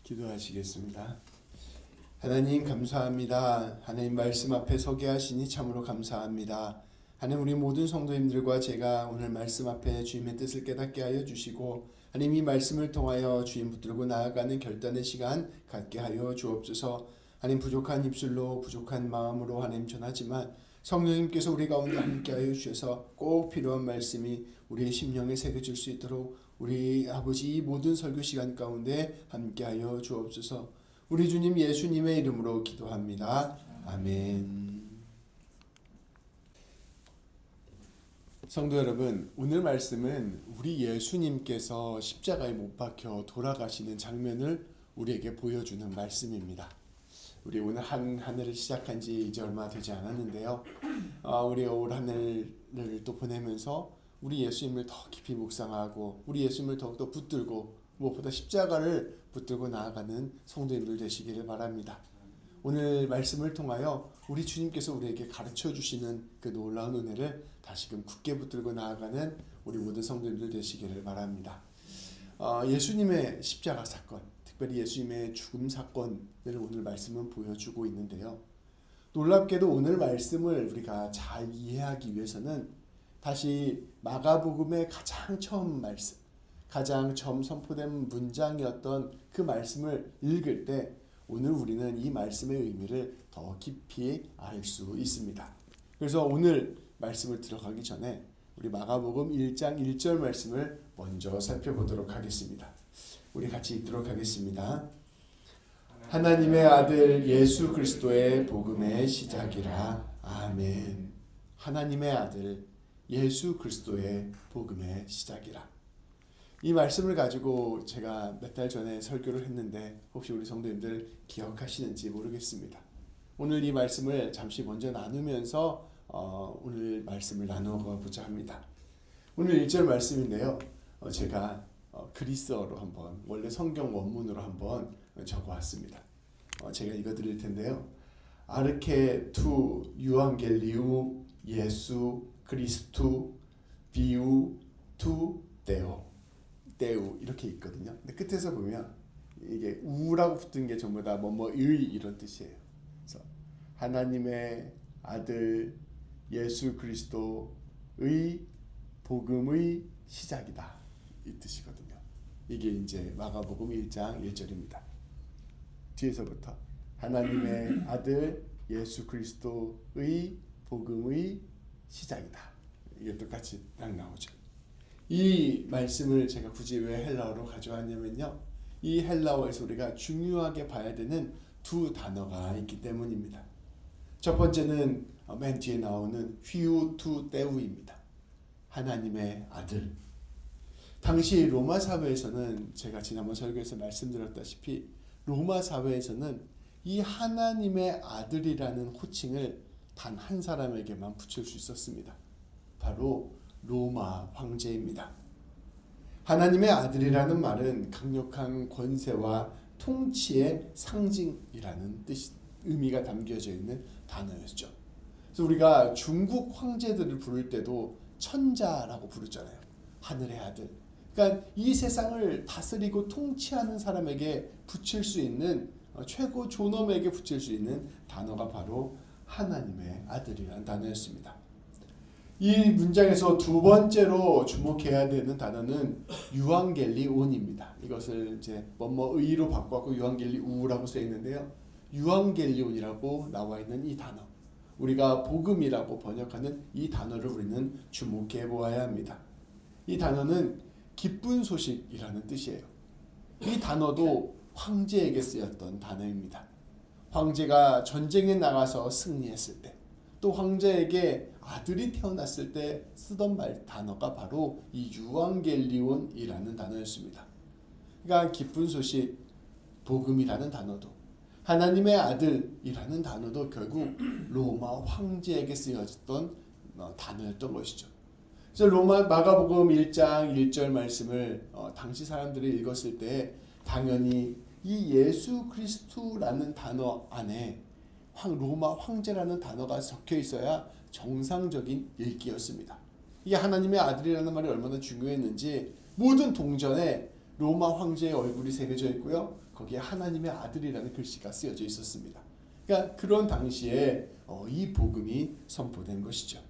기도하시겠습니다. 하나님 감사합니다. 하나님 말씀 앞에 서게 하시니 참으로 감사합니다. 하나님 우리 모든 성도님들과 제가 오늘 말씀 앞에 주님의 뜻을 깨닫게 하여 주시고 하나님 이 말씀을 통하여 주님 붙들고 나아가는 결단의 시간 갖게 하여 주옵소서. 하나님 부족한 입술로 부족한 마음으로 하나님 전하지만 성령님께서 우리 가운데 함께하여 주셔서 꼭 필요한 말씀이 우리의 심령에 새겨질 수 있도록 우리 아버지 이 모든 설교 시간 가운데 함께하여 주옵소서. 우리 주님 예수님의 이름으로 기도합니다. 아멘. 성도 여러분, 오늘 말씀은 우리 예수님께서 십자가에 못 박혀 돌아가시는 장면을 우리에게 보여주는 말씀입니다. 우리 오늘 한 해를 시작한 지 이제 얼마 되지 않았는데요. 우리 올 한 해를 또 보내면서 우리 예수님을 더 깊이 묵상하고 우리 예수님을 더욱더 붙들고 무엇보다 십자가를 붙들고 나아가는 성도님들 되시기를 바랍니다. 오늘 말씀을 통하여 우리 주님께서 우리에게 가르쳐 주시는 그 놀라운 은혜를 다시금 굳게 붙들고 나아가는 우리 모든 성도님들 되시기를 바랍니다. 예수님의 십자가 사건, 특별히 예수님의 죽음 사건을 오늘 말씀은 보여주고 있는데요. 놀랍게도 오늘 말씀을 우리가 잘 이해하기 위해서는 다시 마가복음의 가장 처음 말씀, 가장 처음 선포된 문장이었던 그 말씀을 읽을 때 오늘 우리는 이 말씀의 의미를 더 깊이 알 수 있습니다. 그래서 오늘 말씀을 들어가기 전에 우리 마가복음 1장 1절 말씀을 먼저 살펴보도록 하겠습니다. 우리 같이 읽도록 하겠습니다. 하나님의 아들 예수 그리스도의 복음의 시작이라. 아멘. 하나님의 아들 예수 그리스도의 복음의 시작이라. 이 말씀을 가지고 제가 몇 달 전에 설교를 했는데 혹시 우리 성도님들 기억하시는지 모르겠습니다. 오늘 이 말씀을 잠시 먼저 나누면서 오늘 말씀을 나누어 보자 합니다. 오늘 1절 말씀인데요. 제가 그리스어로 한번 원래 성경 원문으로 한번 적어왔습니다. 제가 읽어드릴 텐데요. 아르케 투 유앙겔리우 예수 그리스투 비우 투 데오 이렇게 있거든요. 근데 끝에서 보면 이게 우라고 붙은 게 전부 다 뭐뭐의 이런 뜻이에요. 그래서 하나님의 아들 예수 그리스도의 복음의 시작이다 이 뜻이거든요. 이게 이제 마가복음 1장 1절입니다. 뒤에서부터 하나님의 아들 예수 그리스도의 복음의 시작이다. 이게 똑같이 딱 나오죠. 이 말씀을 제가 굳이 왜 헬라어로 가져왔냐면요. 이 헬라어에서 우리가 중요하게 봐야 되는 두 단어가 있기 때문입니다. 첫 번째는 맨 뒤에 나오는 휘우 투 데우입니다. 하나님의 아들. 당시 로마 사회에서는 제가 지난번 설교에서 말씀드렸다시피 로마 사회에서는 이 하나님의 아들이라는 호칭을 단 한 사람에게만 붙일 수 있었습니다. 바로 로마 황제입니다. 하나님의 아들이라는 말은 강력한 권세와 통치의 상징이라는 의미가 담겨져 있는 단어였죠. 그래서 우리가 중국 황제들을 부를 때도 천자라고 부르잖아요. 하늘의 아들. 그러니까 이 세상을 다스리고 통치하는 사람에게 붙일 수 있는 최고 존엄에게 붙일 수 있는 단어가 바로 하나님의 아들이라는 단어였습니다. 이 문장에서 두 번째로 주목해야 되는 단어는 유앙겔리온입니다. 이것을 이제 뭐뭐의로 바꿔서 유앙겔리우라고 써 있는데요. 유앙겔리온이라고 나와 있는 이 단어, 우리가 복음이라고 번역하는 이 단어를 우리는 주목해 보아야 합니다. 이 단어는 기쁜 소식이라는 뜻이에요. 이 단어도 황제에게 쓰였던 단어입니다. 황제가 전쟁에 나가서 승리했을 때, 또 황제에게 아들이 태어났을 때 쓰던 단어가 바로 이 유앙겔리온이라는 단어였습니다. 그러니까 기쁜 소식, 복음이라는 단어도, 하나님의 아들이라는 단어도 결국 로마 황제에게 쓰여졌던 단어였던 것이죠. 그래서 마가복음 1장 1절 말씀을 당시 사람들이 읽었을 때 당연히 이 예수 그리스도라는 단어 안에 로마 황제라는 단어가 적혀 있어야 정상적인 읽기였습니다. 이게 하나님의 아들이라는 말이 얼마나 중요했는지 모든 동전에 로마 황제의 얼굴이 새겨져 있고요. 거기에 하나님의 아들이라는 글씨가 쓰여져 있었습니다. 그러니까 그런 당시에 이 복음이 선포된 것이죠.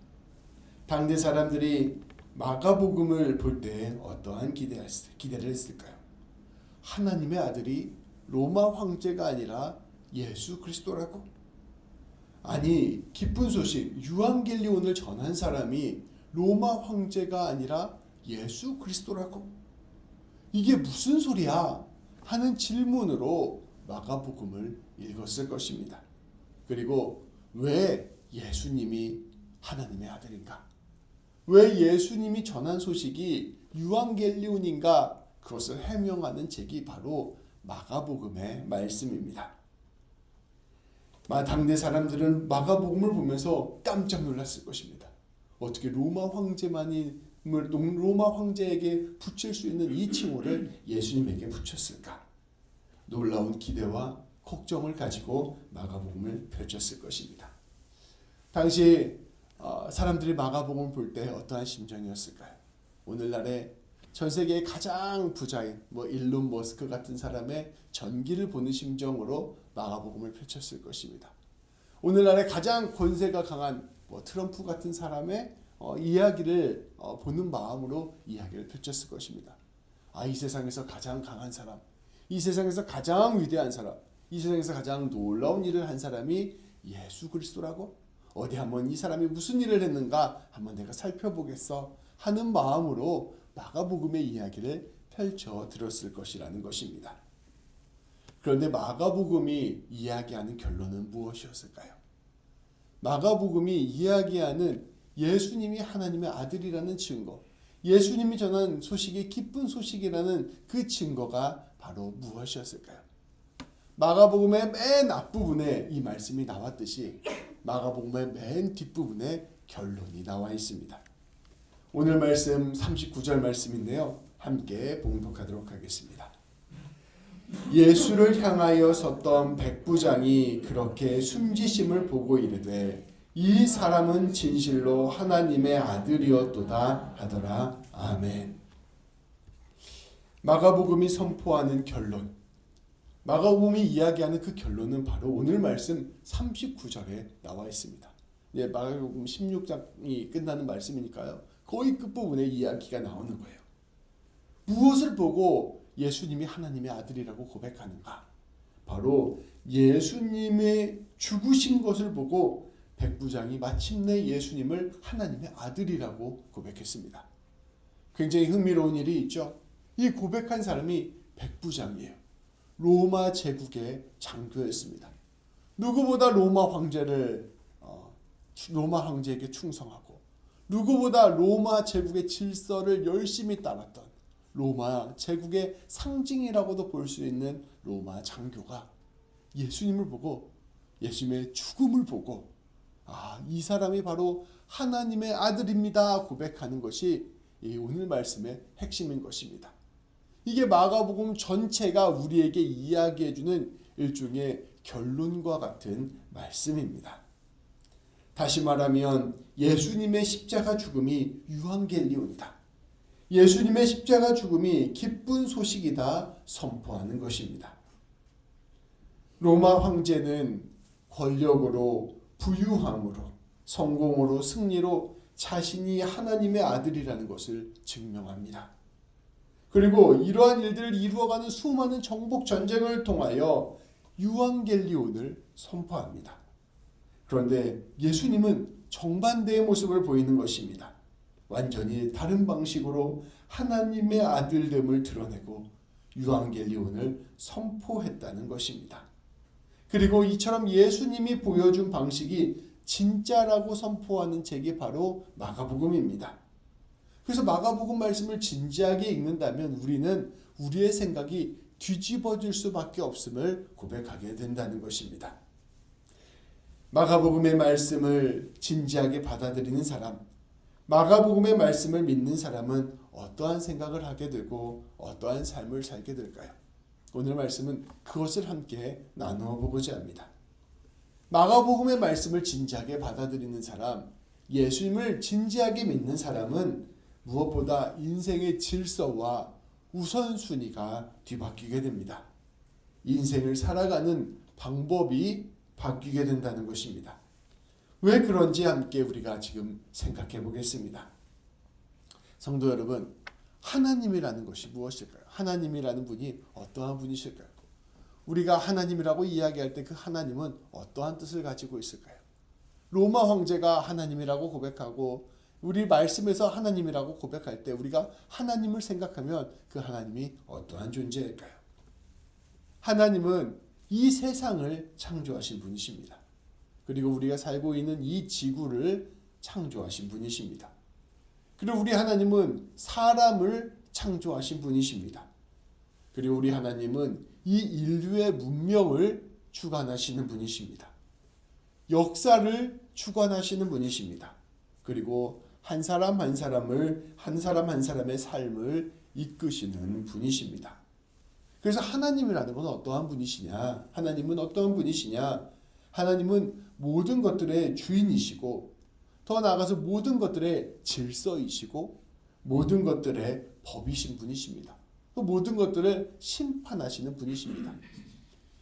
당대 사람들이 마가복음을 볼 때 어떠한 기대를 했을까요? 하나님의 아들이 로마 황제가 아니라 예수 그리스도라고? 아니, 기쁜 소식 유앙겔리온을 전한 사람이 로마 황제가 아니라 예수 그리스도라고? 이게 무슨 소리야? 하는 질문으로 마가복음을 읽었을 것입니다. 그리고 왜 예수님이 하나님의 아들인가? 왜 예수님이 전한 소식이 유앙겔리온인가? 그것을 해명하는 책이 바로 마가복음의 말씀입니다. 당대 사람들은 마가복음을 보면서 깜짝 놀랐을 것입니다. 어떻게 로마 황제에게 붙일 수 있는 이 칭호를 예수님에게 붙였을까? 놀라운 기대와 걱정을 가지고 마가복음을 펼쳤을 것입니다. 당시 사람들이 마가복음을 볼 때 어떠한 심정이었을까요? 오늘날에 전 세계의 가장 부자인 일론 머스크 같은 사람의 전기를 보는 심정으로 마가복음을 펼쳤을 것입니다. 오늘날에 가장 권세가 강한 트럼프 같은 사람의 이야기를 보는 마음으로 이야기를 펼쳤을 것입니다. 이 세상에서 가장 강한 사람, 이 세상에서 가장 위대한 사람, 이 세상에서 가장 놀라운 일을 한 사람이 예수 그리스도라고? 어디 한번 이 사람이 무슨 일을 했는가 한번 내가 살펴보겠어 하는 마음으로 마가복음의 이야기를 펼쳐 들었을 것이라는 것입니다. 그런데 마가복음이 이야기하는 결론은 무엇이었을까요? 마가복음이 이야기하는 예수님이 하나님의 아들이라는 증거, 예수님이 전한 소식이 기쁜 소식이라는 그 증거가 바로 무엇이었을까요? 마가복음의 맨 앞부분에 이 말씀이 나왔듯이 마가복음의 맨 뒷부분에 결론이 나와 있습니다. 오늘 말씀 39절 말씀인데요. 함께 봉독하도록 하겠습니다. 예수를 향하여 섰던 백부장이 그렇게 숨지심을 보고 이르되 이 사람은 진실로 하나님의 아들이었도다 하더라. 아멘. 마가복음이 선포하는 결론, 마가복음이 이야기하는 그 결론은 바로 오늘 말씀 39절에 나와 있습니다. 마가복음 16장이 끝나는 말씀이니까요. 거의 끝부분에 이야기가 나오는 거예요. 무엇을 보고 예수님이 하나님의 아들이라고 고백하는가? 바로 예수님의 죽으신 것을 보고 백부장이 마침내 예수님을 하나님의 아들이라고 고백했습니다. 굉장히 흥미로운 일이 있죠. 이 고백한 사람이 백부장이에요. 로마 제국의 장교였습니다. 누구보다 로마 황제에게 충성하고 누구보다 로마 제국의 질서를 열심히 따랐던 로마 제국의 상징이라고도 볼 수 있는 로마 장교가 예수님을 보고 예수님의 죽음을 보고 이 사람이 바로 하나님의 아들입니다 고백하는 것이 이 오늘 말씀의 핵심인 것입니다. 이게 마가복음 전체가 우리에게 이야기해주는 일종의 결론과 같은 말씀입니다. 다시 말하면 예수님의 십자가 죽음이 유앙겔리온이다. 예수님의 십자가 죽음이 기쁜 소식이다 선포하는 것입니다. 로마 황제는 권력으로, 부유함으로, 성공으로, 승리로 자신이 하나님의 아들이라는 것을 증명합니다. 그리고 이러한 일들을 이루어가는 수많은 정복 전쟁을 통하여 유앙겔리온을 선포합니다. 그런데 예수님은 정반대의 모습을 보이는 것입니다. 완전히 다른 방식으로 하나님의 아들됨을 드러내고 유앙겔리온을 선포했다는 것입니다. 그리고 이처럼 예수님이 보여준 방식이 진짜라고 선포하는 책이 바로 마가복음입니다. 그래서 마가복음 말씀을 진지하게 읽는다면 우리는 우리의 생각이 뒤집어질 수밖에 없음을 고백하게 된다는 것입니다. 마가복음의 말씀을 진지하게 받아들이는 사람, 마가복음의 말씀을 믿는 사람은 어떠한 생각을 하게 되고 어떠한 삶을 살게 될까요? 오늘 말씀은 그것을 함께 나누어 보고자 합니다. 마가복음의 말씀을 진지하게 받아들이는 사람, 예수님을 진지하게 믿는 사람은 무엇보다 인생의 질서와 우선순위가 뒤바뀌게 됩니다. 인생을 살아가는 방법이 바뀌게 된다는 것입니다. 왜 그런지 함께 우리가 지금 생각해 보겠습니다. 성도 여러분, 하나님이라는 것이 무엇일까요? 하나님이라는 분이 어떠한 분이실까요? 우리가 하나님이라고 이야기할 때 그 하나님은 어떠한 뜻을 가지고 있을까요? 로마 황제가 하나님이라고 고백하고 우리 말씀에서 하나님이라고 고백할 때 우리가 하나님을 생각하면 그 하나님이 어떠한 존재일까요? 하나님은 이 세상을 창조하신 분이십니다. 그리고 우리가 살고 있는 이 지구를 창조하신 분이십니다. 그리고 우리 하나님은 사람을 창조하신 분이십니다. 그리고 우리 하나님은 이 인류의 문명을 주관하시는 분이십니다. 역사를 주관하시는 분이십니다. 그리고 한 사람 한 사람을 한 사람 한 사람의 삶을 이끄시는 분이십니다. 그래서 하나님이라는 건 어떠한 분이시냐? 하나님은 어떠한 분이시냐? 하나님은 모든 것들의 주인이시고 더 나아가서 모든 것들의 질서이시고 모든 것들의 법이신 분이십니다. 모든 것들을 심판하시는 분이십니다.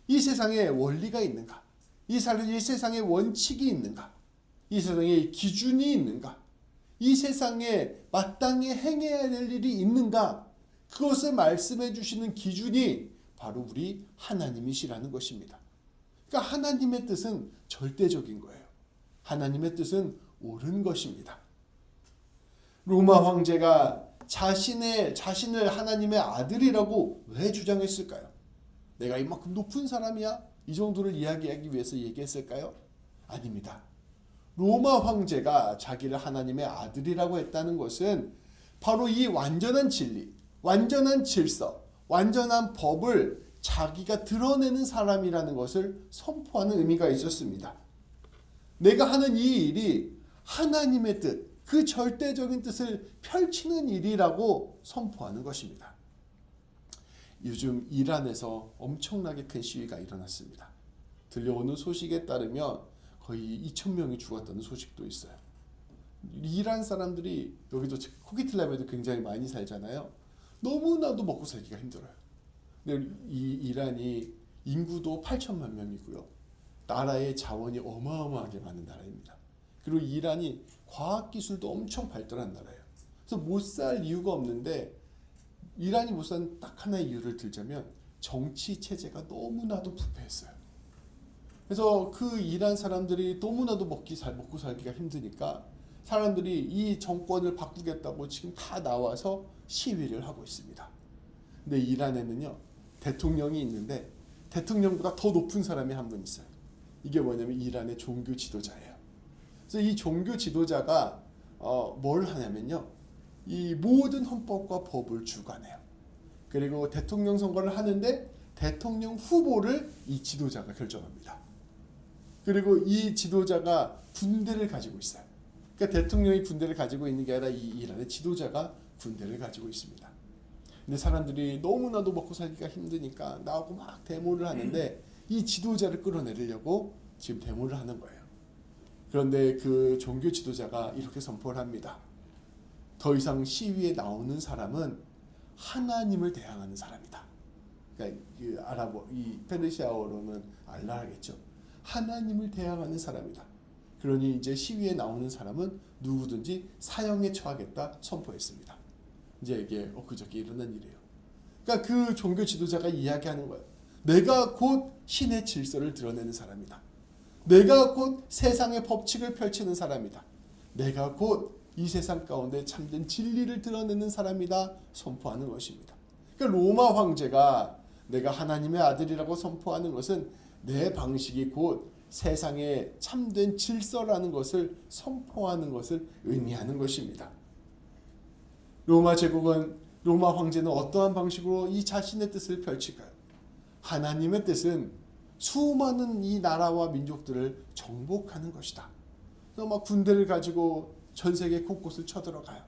이 세상에 원리가 있는가? 이 세상에 원칙이 있는가? 이 세상에 기준이 있는가? 이 세상에 마땅히 행해야 될 일이 있는가? 그것을 말씀해 주시는 기준이 바로 우리 하나님이시라는 것입니다. 그러니까 하나님의 뜻은 절대적인 거예요. 하나님의 뜻은 옳은 것입니다. 로마 황제가 자신을 하나님의 아들이라고 왜 주장했을까요? 내가 이만큼 높은 사람이야? 이 정도를 이야기하기 위해서 얘기했을까요? 아닙니다. 로마 황제가 자기를 하나님의 아들이라고 했다는 것은 바로 이 완전한 진리, 완전한 질서, 완전한 법을 자기가 드러내는 사람이라는 것을 선포하는 의미가 있었습니다. 내가 하는 이 일이 하나님의 뜻, 그 절대적인 뜻을 펼치는 일이라고 선포하는 것입니다. 요즘 이란에서 엄청나게 큰 시위가 일어났습니다. 들려오는 소식에 따르면 거의 2,000명이 죽었다는 소식도 있어요. 이란 사람들이 여기도 코기틀람에도 굉장히 많이 살잖아요. 너무나도 먹고 살기가 힘들어요. 근데 이 이란이 인구도 8천만 명이고요. 나라의 자원이 어마어마하게 많은 나라입니다. 그리고 이란이 과학기술도 엄청 발달한 나라예요. 그래서 못 살 이유가 없는데 이란이 못 사는 딱 하나의 이유를 들자면 정치 체제가 너무나도 부패했어요. 그래서 그 이란 사람들이 너무나도 먹고 살기가 힘드니까 사람들이 이 정권을 바꾸겠다고 지금 다 나와서 시위를 하고 있습니다. 근데 이란에는요, 대통령이 있는데 대통령보다 더 높은 사람이 한 분 있어요. 이게 뭐냐면 이란의 종교 지도자예요. 그래서 이 종교 지도자가 뭘 하냐면요, 이 모든 헌법과 법을 주관해요. 그리고 대통령 선거를 하는데 대통령 후보를 이 지도자가 결정합니다. 그리고 이 지도자가 군대를 가지고 있어요. 그러니까 대통령이 군대를 가지고 있는 게 아니라 이 이란의 지도자가 군대를 가지고 있습니다. 근데 사람들이 너무나도 먹고 살기가 힘드니까 나오고 막 데모를 하는데 이 지도자를 끌어내리려고 지금 데모를 하는 거예요. 그런데 그 종교 지도자가 이렇게 선포를 합니다. 더 이상 시위에 나오는 사람은 하나님을 대항하는 사람이다. 그러니까 이 페르시아어로는 알라하겠죠. 하나님을 대항하는 사람이다. 그러니 이제 시위에 나오는 사람은 누구든지 사형에 처하겠다 선포했습니다. 이제 이게 엊그저께 일어난 일이에요. 그러니까 그 종교 지도자가 이야기하는 거예요. 내가 곧 신의 질서를 드러내는 사람이다. 내가 곧 세상의 법칙을 펼치는 사람이다. 내가 곧 이 세상 가운데 참된 진리를 드러내는 사람이다 선포하는 것입니다. 그러니까 로마 황제가 내가 하나님의 아들이라고 선포하는 것은 내 방식이 곧 세상의 참된 질서라는 것을 선포하는 것을 의미하는 것입니다. 로마 제국은, 로마 황제는 어떠한 방식으로 이 자신의 뜻을 펼칠까요? 하나님의 뜻은 수많은 이 나라와 민족들을 정복하는 것이다. 그래서 막 군대를 가지고 전 세계 곳곳을 쳐들어가요.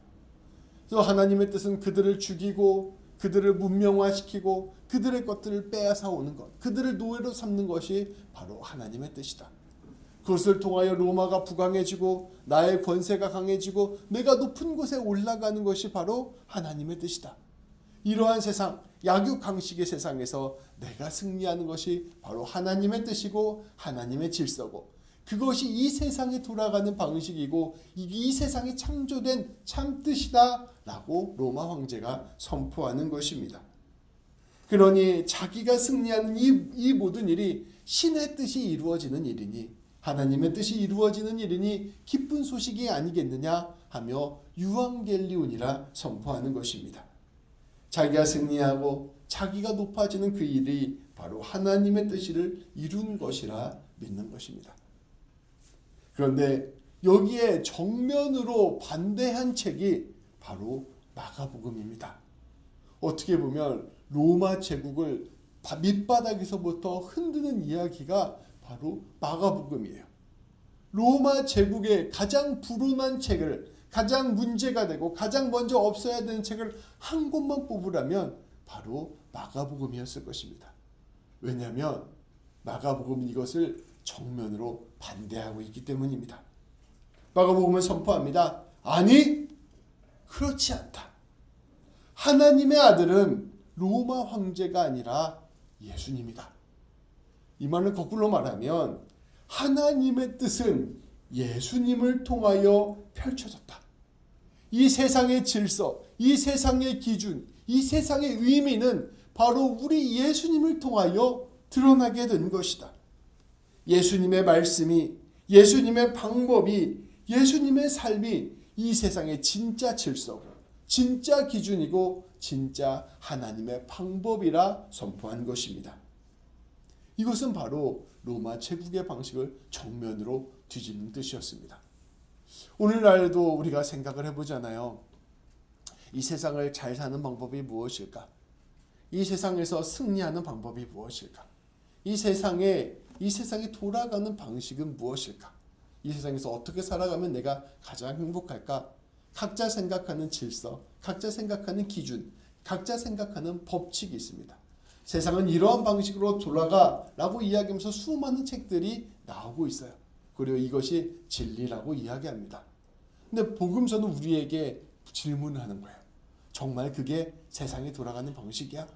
그래서 하나님의 뜻은 그들을 죽이고 그들을 문명화시키고 그들의 것들을 빼앗아 오는 것, 그들을 노예로 삼는 것이 바로 하나님의 뜻이다. 그것을 통하여 로마가 부강해지고 나의 권세가 강해지고 내가 높은 곳에 올라가는 것이 바로 하나님의 뜻이다. 이러한 세상, 약육강식의 세상에서 내가 승리하는 것이 바로 하나님의 뜻이고 하나님의 질서고, 그것이 이 세상에 돌아가는 방식이고 이 세상이 창조된 참 뜻이다 라고 로마 황제가 선포하는 것입니다. 그러니 자기가 승리하는 이 모든 일이 신의 뜻이 이루어지는 일이니, 하나님의 뜻이 이루어지는 일이니 기쁜 소식이 아니겠느냐 하며 유앙겔리온이라 선포하는 것입니다. 자기가 승리하고 자기가 높아지는 그 일이 바로 하나님의 뜻을 이룬 것이라 믿는 것입니다. 그런데 여기에 정면으로 반대한 책이 바로 마가복음입니다. 어떻게 보면 로마 제국을 밑바닥에서부터 흔드는 이야기가 바로 마가복음이에요. 로마 제국의 가장 불운한 책을, 가장 문제가 되고 가장 먼저 없어야 되는 책을 한 권만 뽑으라면 바로 마가복음이었을 것입니다. 왜냐하면 마가복음은 이것을 정면으로 반대하고 있기 때문입니다. 마가복음은 선포합니다. 아니, 그렇지 않다. 하나님의 아들은 로마 황제가 아니라 예수님이다. 이 말을 거꾸로 말하면 하나님의 뜻은 예수님을 통하여 펼쳐졌다. 이 세상의 질서, 이 세상의 기준, 이 세상의 의미는 바로 우리 예수님을 통하여 드러나게 된 것이다. 예수님의 말씀이, 예수님의 방법이, 예수님의 삶이 이 세상의 진짜 질서고 진짜 기준이고 진짜 하나님의 방법이라 선포한 것입니다. 이것은 바로 로마 제국의 방식을 정면으로 뒤집는 뜻이었습니다. 오늘날에도 우리가 생각을 해보잖아요. 이 세상을 잘 사는 방법이 무엇일까? 이 세상에서 승리하는 방법이 무엇일까? 이 세상이 돌아가는 방식은 무엇일까? 이 세상에서 어떻게 살아가면 내가 가장 행복할까? 각자 생각하는 질서, 각자 생각하는 기준, 각자 생각하는 법칙이 있습니다. 세상은 이러한 방식으로 돌아가라고 이야기하면서 수많은 책들이 나오고 있어요. 그리고 이것이 진리라고 이야기합니다. 근데 복음서는 우리에게 질문을 하는 거예요. 정말 그게 세상이 돌아가는 방식이야?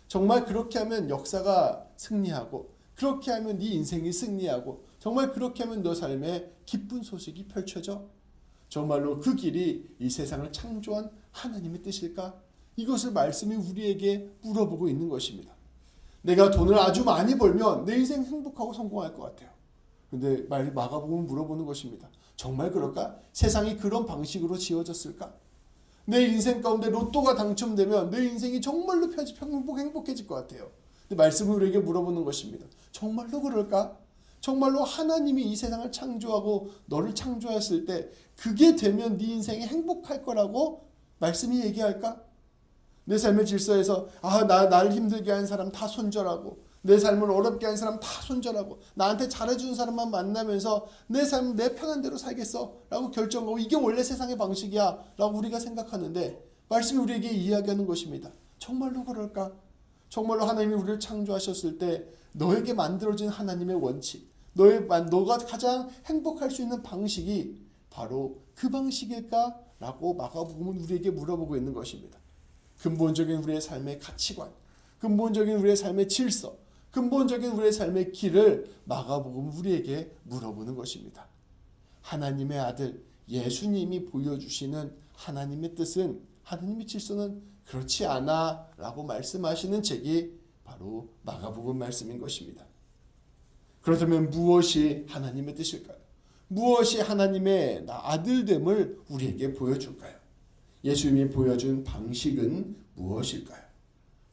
정말 그렇게 하면 역사가 승리하고, 그렇게 하면 네 인생이 승리하고, 정말 그렇게 하면 너 삶에 기쁜 소식이 펼쳐져? 정말로 그 길이 이 세상을 창조한 하나님의 뜻일까? 이것을 말씀이 우리에게 물어보고 있는 것입니다. 내가 돈을 아주 많이 벌면 내 인생 행복하고 성공할 것 같아요. 근데 마가복음은 물어보는 것입니다. 정말 그럴까? 세상이 그런 방식으로 지어졌을까? 내 인생 가운데 로또가 당첨되면 내 인생이 정말로 행복해질 것 같아요. 근데 말씀은 우리에게 물어보는 것입니다. 정말로 그럴까? 정말로 하나님이 이 세상을 창조하고 너를 창조했을 때 그게 되면 네 인생이 행복할 거라고 말씀이 얘기할까? 내 삶의 질서에서 나를 힘들게 하는 사람 다 손절하고, 내 삶을 어렵게 하는 사람 다 손절하고, 나한테 잘해주는 사람만 만나면서 내 삶 내 편한 대로 살겠어 라고 결정하고, 이게 원래 세상의 방식이야 라고 우리가 생각하는데 말씀이 우리에게 이야기하는 것입니다. 정말로 그럴까? 정말로 하나님이 우리를 창조하셨을 때 너에게 만들어진 하나님의 원칙, 너가 가장 행복할 수 있는 방식이 바로 그 방식일까? 라고 마가복음은 우리에게 물어보고 있는 것입니다. 근본적인 우리의 삶의 가치관, 근본적인 우리의 삶의 질서, 근본적인 우리의 삶의 길을 마가복음은 우리에게 물어보는 것입니다. 하나님의 아들 예수님이 보여주시는 하나님의 뜻은, 하나님의 질서는 그렇지 않아 라고 말씀하시는 책이 바로 마가복음 말씀인 것입니다. 그렇다면 무엇이 하나님의 뜻일까요? 무엇이 하나님의 아들됨을 우리에게 보여줄까요? 예수님이 보여준 방식은 무엇일까요?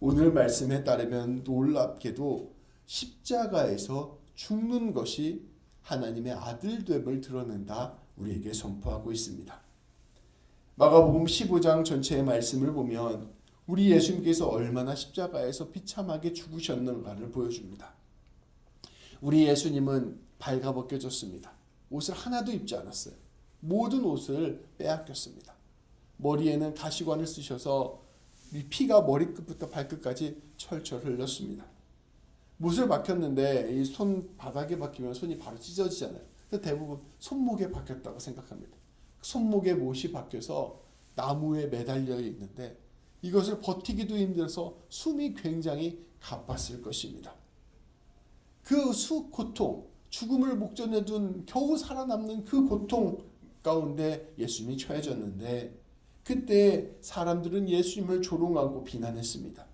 오늘 말씀에 따르면 놀랍게도 십자가에서 죽는 것이 하나님의 아들됨을 드러낸다 우리에게 선포하고 있습니다. 마가복음 15장 전체의 말씀을 보면 우리 예수님께서 얼마나 십자가에서 비참하게 죽으셨는가를 보여줍니다. 우리 예수님은 발가벗겨졌습니다. 옷을 하나도 입지 않았어요. 모든 옷을 빼앗겼습니다. 머리에는 가시관을 쓰셔서 피가 머리끝부터 발끝까지 철철 흘렸습니다. 못을 박혔는데 이 손바닥에 박히면 손이 바로 찢어지잖아요. 그래서 대부분 손목에 박혔다고 생각합니다. 손목에 못이 박혀서 나무에 매달려 있는데 이것을 버티기도 힘들어서 숨이 굉장히 가빴을 것입니다. 그 고통, 죽음을 목전에 둔 겨우 살아남는 그 고통 가운데 예수님이 처해졌는데, 그때 사람들은 예수님을 조롱하고 비난했습니다.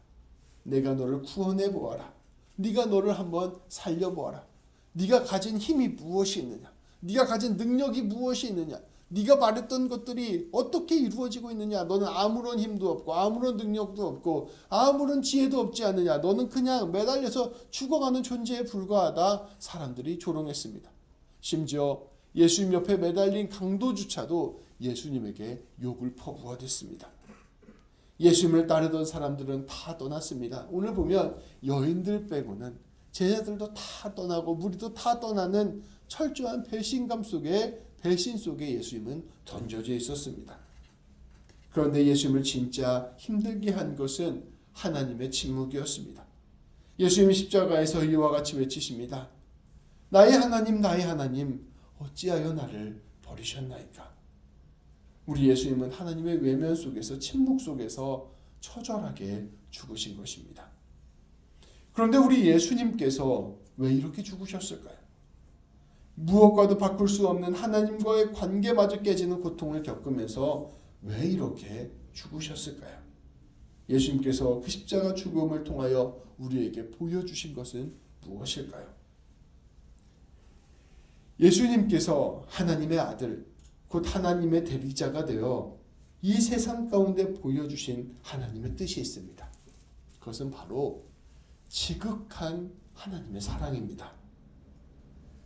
내가 너를 구원해 보아라. 네가 너를 한번 살려 보아라. 네가 가진 힘이 무엇이 있느냐? 네가 가진 능력이 무엇이 있느냐? 네가 말했던 것들이 어떻게 이루어지고 있느냐? 너는 아무런 힘도 없고 아무런 능력도 없고 아무런 지혜도 없지 않느냐? 너는 그냥 매달려서 죽어가는 존재에 불과하다. 사람들이 조롱했습니다. 심지어 예수님 옆에 매달린 강도주차도 예수님에게 욕을 퍼부어댔습니다. 예수님을 따르던 사람들은 다 떠났습니다. 오늘 보면 여인들 빼고는 제자들도 다 떠나고 무리도 다 떠나는 철저한 배신 속에 예수님은 던져져 있었습니다. 그런데 예수님을 진짜 힘들게 한 것은 하나님의 침묵이었습니다. 예수님이 십자가에서 이와 같이 외치십니다. 나의 하나님 어찌하여 나를 버리셨나이까. 우리 예수님은 하나님의 외면 속에서, 침묵 속에서 처절하게 죽으신 것입니다. 그런데 우리 예수님께서 왜 이렇게 죽으셨을까요? 무엇과도 바꿀 수 없는 하나님과의 관계마저 깨지는 고통을 겪으면서 왜 이렇게 죽으셨을까요? 예수님께서 그 십자가 죽음을 통하여 우리에게 보여주신 것은 무엇일까요? 예수님께서 하나님의 아들, 곧 하나님의 대리자가 되어 이 세상 가운데 보여주신 하나님의 뜻이 있습니다. 그것은 바로 지극한 하나님의 사랑입니다.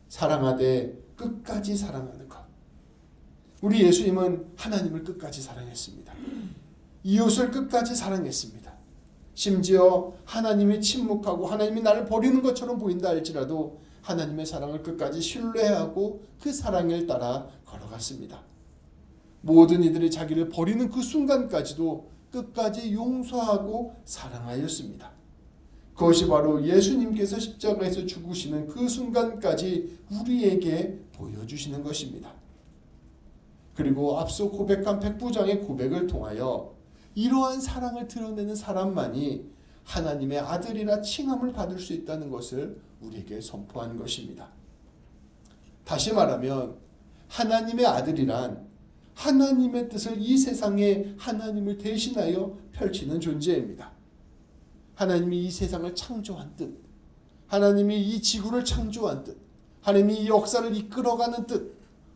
사랑하되 끝까지 사랑하는 것. 우리 예수님은 하나님을 끝까지 사랑했습니다. 이웃을 끝까지 사랑했습니다. 심지어 하나님이 침묵하고 하나님이 나를 버리는 것처럼 보인다 할지라도 하나님의 사랑을 끝까지 신뢰하고 그 사랑을 따라 걸어갔습니다. 모든 이들이 자기를 버리는 그 순간까지도 끝까지 용서하고 사랑하였습니다. 그것이 바로 예수님께서 십자가에서 죽으시는 그 순간까지 우리에게 보여주시는 것입니다. 그리고 앞서 고백한 백부장의 고백을 통하여 이러한 사랑을 드러내는 사람만이 하나님의 아들이라 칭함을 받을 수 있다는 것을 우리에게 선포한 것입니다. 다시 말하면 하나님의 아들이란 하나님의 뜻을 이 세상에 하나님을 대신하여 펼치는 존재입니다. 하나님이 이 세상을 창조한 뜻, 하나님이 이 지구를 창조한 뜻, 하나님이 이 역사를 이끌어가는 뜻,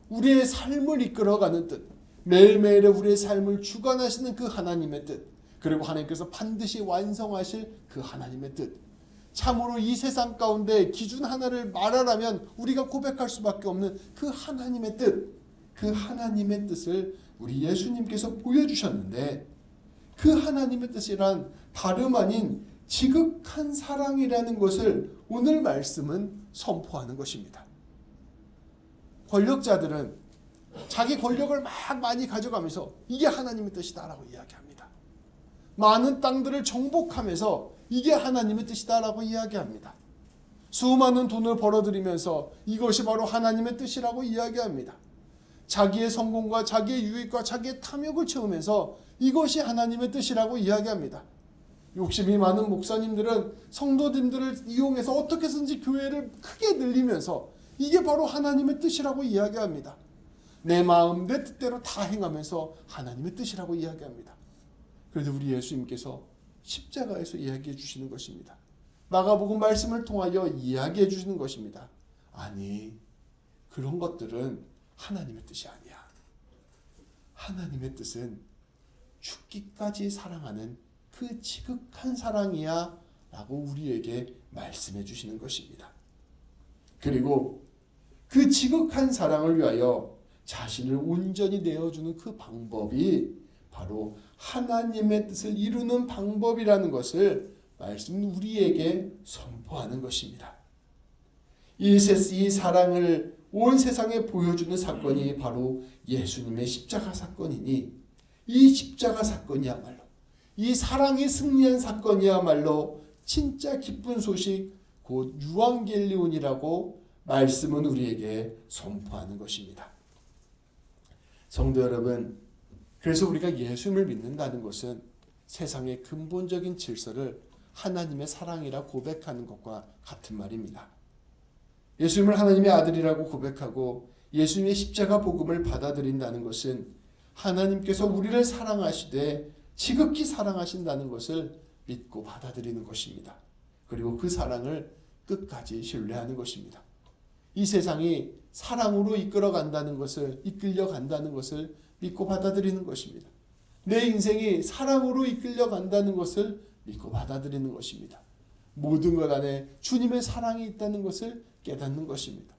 우리의 삶을 이끌어가는 뜻, 매일매일의 우리의 삶을 주관하시는 그 하나님의 뜻, 그리고 하나님께서 반드시 완성하실 그 하나님의 뜻, 참으로 이 세상 가운데 기준 하나를 말하라면 우리가 고백할 수밖에 없는 그 하나님의 뜻, 그 하나님의 뜻을 우리 예수님께서 보여주셨는데, 그 하나님의 뜻이란 다름 아닌 지극한 사랑이라는 것을 오늘 말씀은 선포하는 것입니다. 권력자들은 자기 권력을 막 많이 가져가면서 이게 하나님의 뜻이다라고 이야기합니다. 많은 땅들을 정복하면서 이게 하나님의 뜻이다라고 이야기합니다. 수많은 돈을 벌어들이면서 이것이 바로 하나님의 뜻이라고 이야기합니다. 자기의 성공과 자기의 유익과 자기의 탐욕을 채우면서 이것이 하나님의 뜻이라고 이야기합니다. 욕심이 많은 목사님들은 성도님들을 이용해서 어떻게 해서든지 교회를 크게 늘리면서 이게 바로 하나님의 뜻이라고 이야기합니다. 내 마음 내 뜻대로 다 행하면서 하나님의 뜻이라고 이야기합니다. 그런데 우리 예수님께서 십자가에서 이야기해 주시는 것입니다. 마가복음 말씀을 통하여 이야기해 주시는 것입니다. 아니, 그런 것들은 하나님의 뜻이 아니야. 하나님의 뜻은 죽기까지 사랑하는 그 지극한 사랑이야 라고 우리에게 말씀해 주시는 것입니다. 그리고 그 지극한 사랑을 위하여 자신을 온전히 내어주는 그 방법이 바로 하나님의 뜻을 이루는 방법이라는 것을 말씀 우리에게 선포하는 것입니다. 이 사랑을 온 세상에 보여주는 사건이 바로 예수님의 십자가 사건이니, 이 십자가 사건이야말로, 이 사랑이 승리한 사건이야말로 진짜 기쁜 소식, 곧 유앙겔리온이라고 말씀은 우리에게 선포하는 것입니다. 성도 여러분, 그래서 우리가 예수님을 믿는다는 것은 세상의 근본적인 질서를 하나님의 사랑이라 고백하는 것과 같은 말입니다. 예수님을 하나님의 아들이라고 고백하고 예수님의 십자가 복음을 받아들인다는 것은 하나님께서 우리를 사랑하시되 지극히 사랑하신다는 것을 믿고 받아들이는 것입니다. 그리고 그 사랑을 끝까지 신뢰하는 것입니다. 이 세상이 사랑으로 이끌어간다는 것을, 이끌려간다는 것을 믿고 받아들이는 것입니다. 내 인생이 사랑으로 이끌려간다는 것을 믿고 받아들이는 것입니다. 모든 것 안에 주님의 사랑이 있다는 것을 깨닫는 것입니다.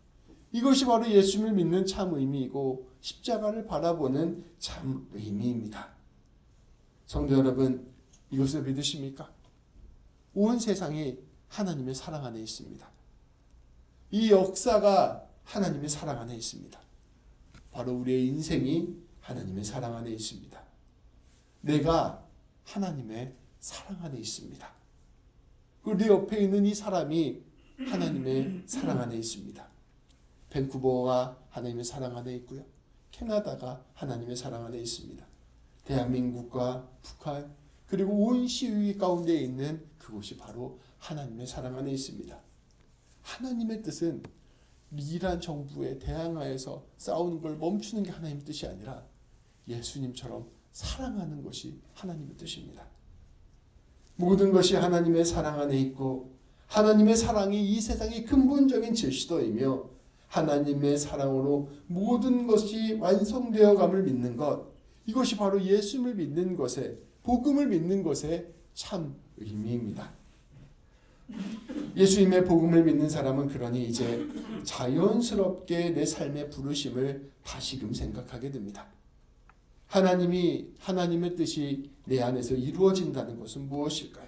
이것이 바로 예수님을 믿는 참 의미이고 십자가를 바라보는 참 의미입니다. 성도 여러분, 이것을 믿으십니까? 온 세상이 하나님의 사랑 안에 있습니다. 이 역사가 하나님의 사랑 안에 있습니다. 바로 우리의 인생이 하나님의 사랑 안에 있습니다. 내가 하나님의 사랑 안에 있습니다. 그리고 내 옆에 있는 이 사람이 하나님의 사랑 안에 있습니다. 밴쿠버가 하나님의 사랑 안에 있고요. 캐나다가 하나님의 사랑 안에 있습니다. 대한민국과 북한 그리고 온 시위 가운데 있는 그곳이 바로 하나님의 사랑 안에 있습니다. 하나님의 뜻은 이란 정부에 대항하여서 싸우는 걸 멈추는 게 하나님의 뜻이 아니라 예수님처럼 사랑하는 것이 하나님의 뜻입니다. 모든 것이 하나님의 사랑 안에 있고 하나님의 사랑이 이 세상의 근본적인 질서이며 하나님의 사랑으로 모든 것이 완성되어감을 믿는 것, 이것이 바로 예수님을 믿는 것에, 복음을 믿는 것의 참 의미입니다. 예수님의 복음을 믿는 사람은 그러니 이제 자연스럽게 내 삶의 부르심을 다시금 생각하게 됩니다. 하나님의 뜻이 내 안에서 이루어진다는 것은 무엇일까요?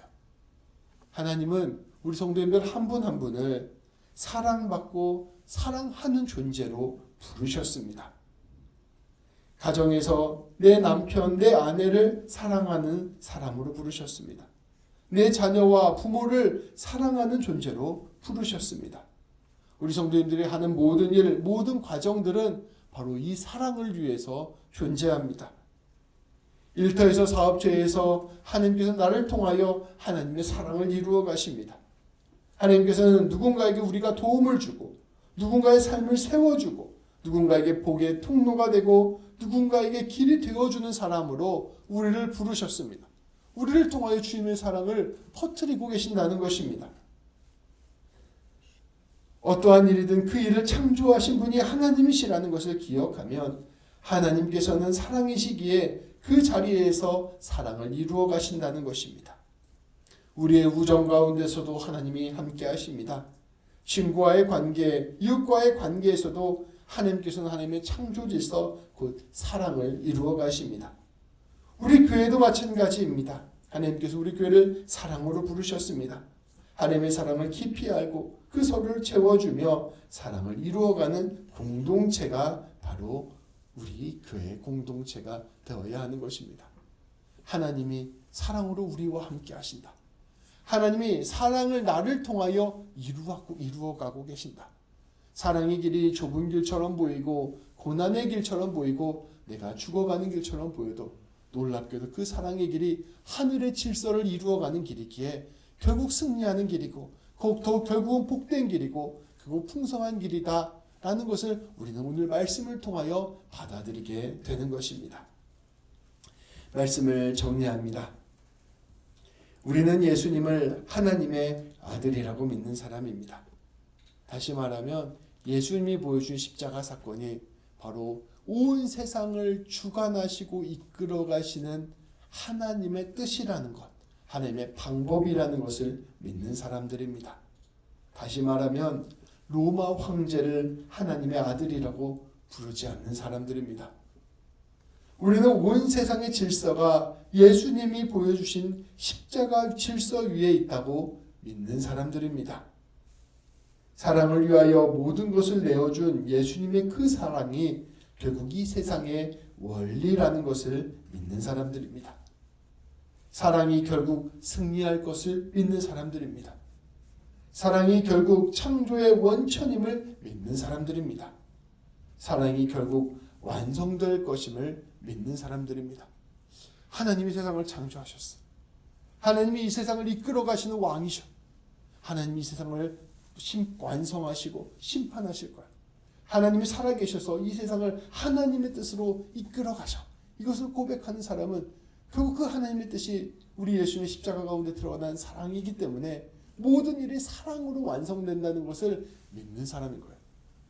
하나님은 우리 성도님들 한 분 한 분을 사랑받고 사랑하는 존재로 부르셨습니다. 가정에서 내 남편, 내 아내를 사랑하는 사람으로 부르셨습니다. 내 자녀와 부모를 사랑하는 존재로 부르셨습니다. 우리 성도님들이 하는 모든 일, 모든 과정들은 바로 이 사랑을 위해서 존재합니다. 일터에서 사업체에서 하나님께서 나를 통하여 하나님의 사랑을 이루어 가십니다. 하나님께서는 누군가에게 우리가 도움을 주고 누군가의 삶을 세워주고 누군가에게 복의 통로가 되고 누군가에게 길이 되어주는 사람으로 우리를 부르셨습니다. 우리를 통하여 주님의 사랑을 퍼뜨리고 계신다는 것입니다. 어떠한 일이든 그 일을 창조하신 분이 하나님이시라는 것을 기억하면 하나님께서는 사랑이시기에 그 자리에서 사랑을 이루어 가신다는 것입니다. 우리의 우정 가운데서도 하나님이 함께 하십니다. 친구와의 관계, 이웃과의 관계에서도 하나님께서는 하나님의 창조 질서, 곧 사랑을 이루어 가십니다. 우리 교회도 마찬가지입니다. 하나님께서 우리 교회를 사랑으로 부르셨습니다. 하나님의 사랑을 깊이 알고 그 서로를 채워주며 사랑을 이루어가는 공동체가 바로 우리 교회 공동체가 되어야 하는 것입니다. 하나님이 사랑으로 우리와 함께 하신다. 하나님이 사랑을 나를 통하여 이루어가고 계신다. 사랑의 길이 좁은 길처럼 보이고 고난의 길처럼 보이고 내가 죽어가는 길처럼 보여도 놀랍게도 그 사랑의 길이 하늘의 질서를 이루어가는 길이기에 결국 승리하는 길이고 더 결국은 복된 길이고 그리고 풍성한 길이다 라는 것을 우리는 오늘 말씀을 통하여 받아들이게 되는 것입니다. 말씀을 정리합니다. 우리는 예수님을 하나님의 아들이라고 믿는 사람입니다. 다시 말하면 예수님이 보여준 십자가 사건이 바로 온 세상을 주관하시고 이끌어 가시는 하나님의 뜻이라는 것, 하나님의 방법이라는 것을 믿는 사람들입니다. 다시 말하면 로마 황제를 하나님의 아들이라고 부르지 않는 사람들입니다. 우리는 온 세상의 질서가 예수님이 보여주신 십자가 질서 위에 있다고 믿는 사람들입니다. 사랑을 위하여 모든 것을 내어준 예수님의 그 사랑이 결국 이 세상의 원리라는 것을 믿는 사람들입니다. 사랑이 결국 승리할 것을 믿는 사람들입니다. 사랑이 결국 창조의 원천임을 믿는 사람들입니다. 사랑이 결국 완성될 것임을 믿는 사람들입니다. 하나님이 세상을 창조하셨어요. 하나님이 이 세상을 이끌어 가시는 왕이셔. 하나님이 이 세상을 완성하시고 심판하실 거야. 하나님이 살아계셔서 이 세상을 하나님의 뜻으로 이끌어 가셔. 이것을 고백하는 사람은 결국 그 하나님의 뜻이 우리 예수님의 십자가 가운데 드러난 사랑이기 때문에 모든 일이 사랑으로 완성된다는 것을 믿는 사람인 거예요.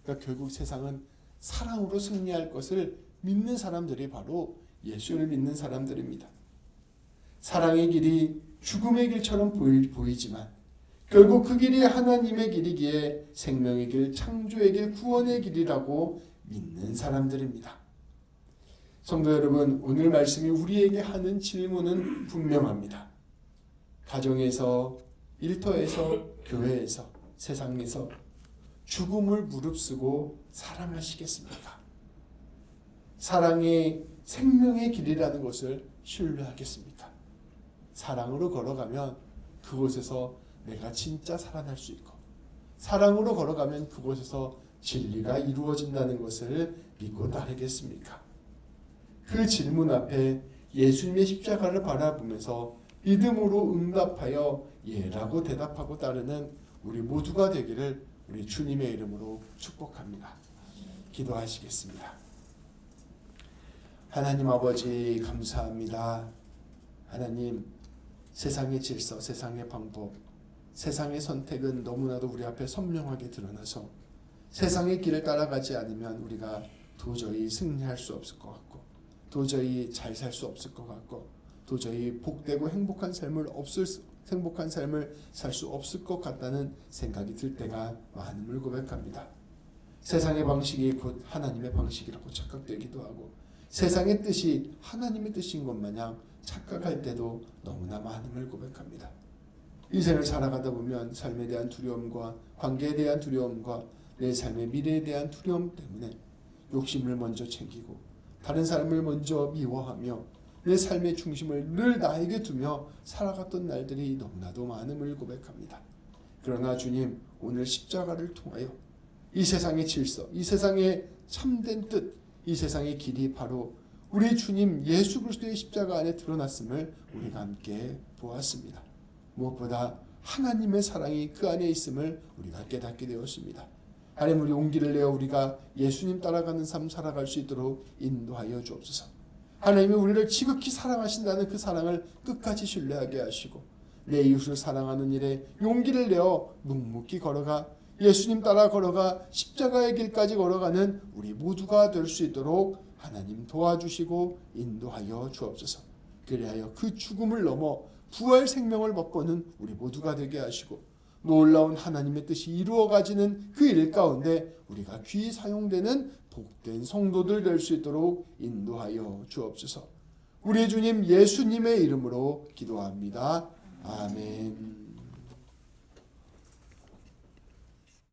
그러니까 결국 세상은 사랑으로 승리할 것을 믿는 사람들이 바로 예수를 믿는 사람들입니다. 사랑의 길이 죽음의 길처럼 보이지만 결국 그 길이 하나님의 길이기에 생명의 길, 창조의 길, 구원의 길이라고 믿는 사람들입니다. 성도 여러분, 오늘 말씀이 우리에게 하는 질문은 분명합니다. 가정에서, 일터에서, 교회에서, 세상에서 죽음을 무릅쓰고 사랑하시겠습니까? 사랑이 생명의 길이라는 것을 신뢰하겠습니까? 사랑으로 걸어가면 그곳에서 내가 진짜 살아날 수 있고, 사랑으로 걸어가면 그곳에서 진리가 이루어진다는 것을 믿고 따르겠습니까? 그 질문 앞에 예수님의 십자가를 바라보면서 믿음으로 응답하여 예라고 대답하고 따르는 우리 모두가 되기를 우리 주님의 이름으로 축복합니다. 기도하시겠습니다. 하나님 아버지 감사합니다. 하나님, 세상의 질서, 세상의 방법, 세상의 선택은 너무나도 우리 앞에 선명하게 드러나서 세상의 길을 따라가지 않으면 우리가 도저히 승리할 수 없을 것 같고, 도저히 잘 살 수 없을 것 같고, 도저히 복되고 행복한 삶을 살 수 없을 것 같다는 생각이 들 때가 많음을 고백합니다. 세상의 방식이 곧 하나님의 방식이라고 착각되기도 하고, 세상의 뜻이 하나님의 뜻인 것 마냥 착각할 때도 너무나 많음을 고백합니다. 인생을 살아가다 보면 삶에 대한 두려움과 관계에 대한 두려움과 내 삶의 미래에 대한 두려움 때문에 욕심을 먼저 챙기고 다른 사람을 먼저 미워하며 내 삶의 중심을 늘 나에게 두며 살아갔던 날들이 너무나도 많음을 고백합니다. 그러나 주님, 오늘 십자가를 통하여 이 세상의 질서, 이 세상의 참된 뜻, 이 세상의 길이 바로 우리 주님 예수 그리스도의 십자가 안에 드러났음을 우리가 함께 보았습니다. 무엇보다 하나님의 사랑이 그 안에 있음을 우리가 깨닫게 되었습니다. 하나님, 우리 용기를 내어 우리가 예수님 따라가는 삶 살아갈 수 있도록 인도하여 주옵소서. 하나님이 우리를 지극히 사랑하신다는 그 사랑을 끝까지 신뢰하게 하시고 내 이웃을 사랑하는 일에 용기를 내어 묵묵히 걸어가 예수님 따라 걸어가 십자가의 길까지 걸어가는 우리 모두가 될 수 있도록 하나님 도와주시고 인도하여 주옵소서. 그리하여 그 죽음을 넘어 부활 생명을 맛보는 우리 모두가 되게 하시고 놀라운 하나님의 뜻이 이루어가지는 그 일 가운데 우리가 귀히 사용되는 복된 성도들 될 수 있도록 인도하여 주옵소서. 우리 주님 예수님의 이름으로 기도합니다. 아멘.